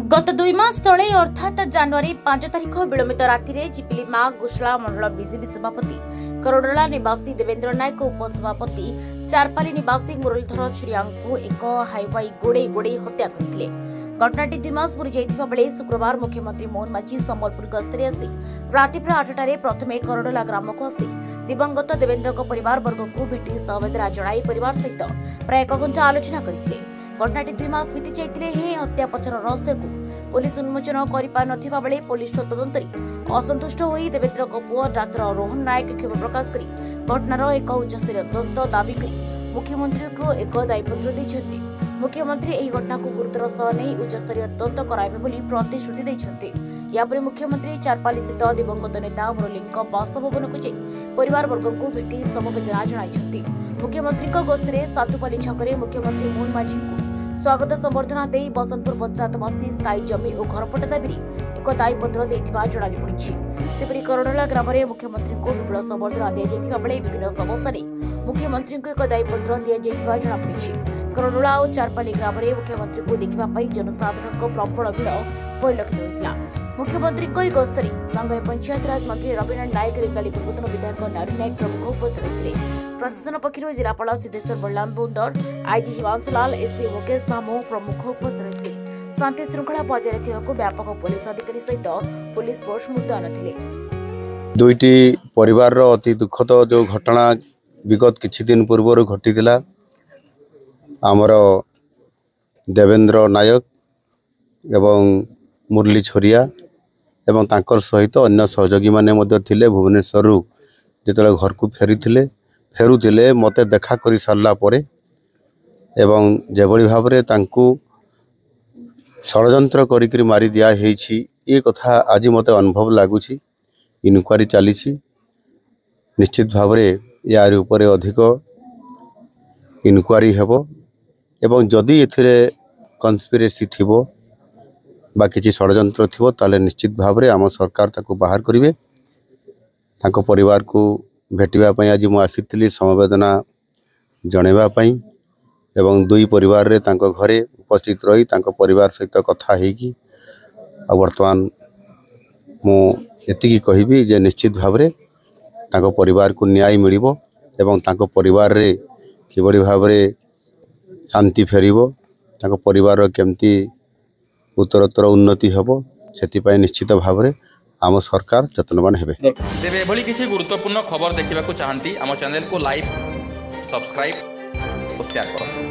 गत 2 मास तले अर्थात जनवरी 5 तारिख विलंबित राति चिपिली माँ गुशला मंडल बीजेपी सभापति करोडला निवासी देवेंद्र नायक उपसभापति चारपाली निवासी मुरलीधर छुरिया एक हाईवाई गोड़े गोड़े हत्या करते। घटनाटी 2 मास पूरी जाइथिबा बेले शुक्रवार मुख्यमंत्री मोहन माझी संबलपुर गस्तरे आसी राति 8टारे प्रथमे करोडला ग्राम को आसी दिवंगत देवेंद्र परिवार वर्ग को भेटी समवेदना जणाई परिवार सहित प्राय 1 घंटा आलोचना करथिले। घटनाटी 2 मास बीती जाइतिले हे हत्या पछर रहस्य को पुलिस उन्मोचन करिपा नथिबा बेले पुलिस तदंतरी असंतुष्ट होई देवेंद्र पुओ डाक्टर रोहन नायक क्षोभ प्रकाश करी घटनार एक उच्चस्तरीय तदंत दाबी करी मुख्यमंत्री को एक दायीपत्र दैछन्ति। मुख्यमंत्री एही घटना को गुरुतर सह नहीं उच्चस्तरीय तदंत कराइबे बोली प्रतिश्रुति दैछन्ति। यापर मुख्यमंत्री चारपाली स्थित दिवंगत नेता मुरली बासभवन को जाई परिवार वर्ग को भेटी समवेदना जणाइछन्ति। मुख्यमंत्री गस्तरे सातुपाली छकरे मुख्यमंत्री मोहन माझी को स्वागत संबर्धना दे बसंतपुर पंचायतवासी स्थायी जमी और घरपट्टा दाबी एक दायीपत्र देथिबा जणापड़ी। सेपरी करोडला ग्राम में मुख्यमंत्री को विपुल संबर्धना दिया बेले विभिन्न समस्या मुख्यमंत्री को एक दायीपत्र दिया जणापड़ी। करोडला और चारपाली ग्राम में मुख्यमंत्री को देखा जनसाधारण प्रबल भिड़ परिलक्षित होता। मुख्यमंत्री गस्तरे संघ पंचायतराज मंत्री रविनारायण नायक रेंगाली पूर्वतन विधायक नारायण नायक प्रमुख उपस्थित रही। प्रशासन पक्षर जिलापाल सिद्धेश्वर बलराम बोंदर आईजी हिमांशुलाल एसपी मुकेश धामो प्रमुख उपस्थित रही। शांति श्रृंखला बजाय रखा व्यापक पुलिस अधिकारी सहित पुलिस फोर्स मुतयन थे। दुईटी परिवार अति दुखद जो घटना विगत किछि दिन पूर्व घटी आमर देवेंद्र नायक एवं मुरली छुरिया एवं तांकर सहित अन्य सहयोगी माने मध्य थिले भुवनेश्वर जिते घर को फेरुले मते देखा कर सारा परे एवं जेभली भाव में तांकु षड्यंत्र करिकरी मारी दिया हेछि ये कथा आज मते अनुभव लगुच। इनक्वारी चली निश्चित भाव में यार ऊपर अधिक इनक्वारी हेबो एवं जदि एथिरे कन्स्पिरेसी थिबो बा किछि षड्यंत्र थिबो ताले निश्चित भाव में आम सरकार ताको बाहर करिवे। ताको परिवार को भेटिबा पई आज मु आसीथिली समवेदना जणेबा पई एवं दुई परिवार रे तांको घरे उपस्थित रही तांको परिवार सहित कथा हेकी आ वर्तमान मु एतिकी कहिबी जे निश्चित भाव में तांको परिवार को न्याय मिलिबो एवं तांको परिवार रे किबड़ी भाव में शांति फेरिबो तांको परिवार केमती उत्तरोत्तर उन्नति हेबो सेति निश्चित भाव में आम सरकार जत्नवान हेबे। तेबे एभली किछि गुरुत्वपूर्ण खबर देखिबाकू चाहंती आम चैनल को लाइक सब्सक्राइब और शेयर करंतु।